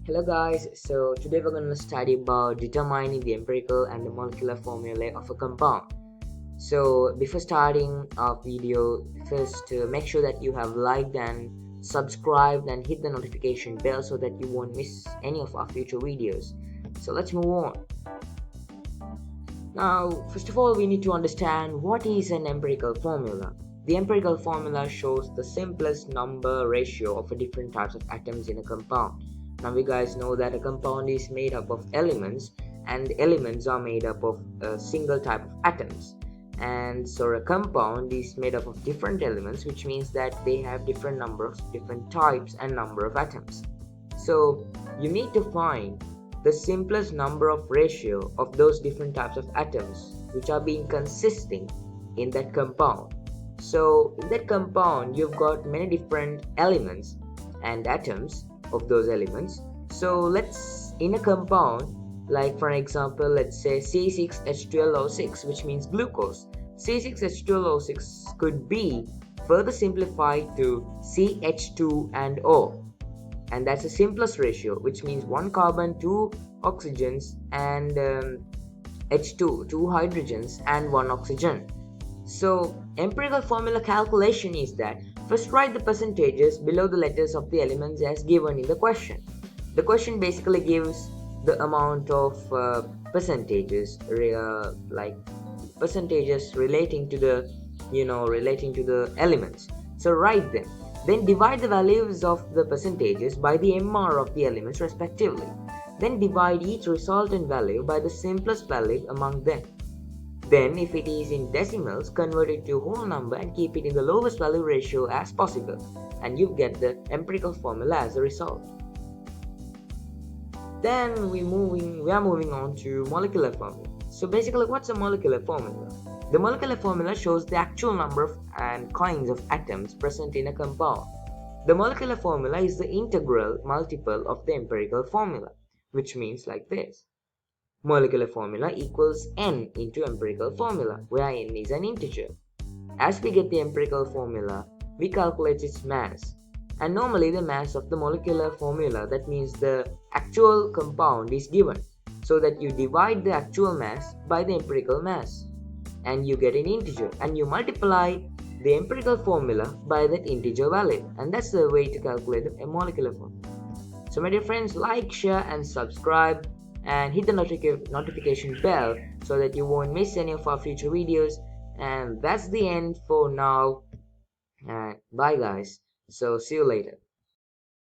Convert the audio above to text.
Hello guys, so today we're going to study about determining the empirical and the molecular formulae of a compound. So before starting our video, first make sure that you have liked and subscribed and hit the notification bell so that you won't miss any of our future videos. So let's move on. Now, first of all, we need to understand what is an empirical formula. The empirical formula shows the simplest number ratio of different types of atoms in a compound. Now we guys know that a compound is made up of elements, and elements are made up of a single type of atoms. And so a compound is made up of different elements, which means that they have different types and number of atoms. So you need to find the simplest number of ratio of those different types of atoms which are being consisting in that compound. So in that compound you've got many different elements and atoms of those elements. So let's, in a compound, like for example, let's say C6H12O6, which means glucose. C6H12O6 could be further simplified to CH2 and O, and that's the simplest ratio, which means 1 carbon, 2 oxygens, and H2, 2 hydrogens and 1 oxygen. So empirical formula calculation is that first write the percentages below the letters of the elements as given in the question. The question basically gives the amount of percentages, like percentages relating to the elements. So write them. Then divide the values of the percentages by the MR of the elements respectively. Then divide each resultant value by the simplest value among them. Then, if it is in decimals, convert it to a whole number and keep it in the lowest value ratio as possible, and you get the empirical formula as a result. Then we are moving on to molecular formula. So basically, what's a molecular formula? The molecular formula shows the actual number of and kinds of atoms present in a compound. The molecular formula is the integral multiple of the empirical formula, which means like this. Molecular formula equals n into empirical formula, where n is an integer. As we get the empirical formula, we calculate its mass. And normally the mass of the molecular formula, that means the actual compound, is given, so that you divide the actual mass by the empirical mass, and you get an integer, and you multiply the empirical formula by that integer value, and that's the way to calculate a molecular formula. So my dear friends, like, share and subscribe, and hit the notification bell so that you won't miss any of our future videos. And that's the end for now. Bye guys. So see you later.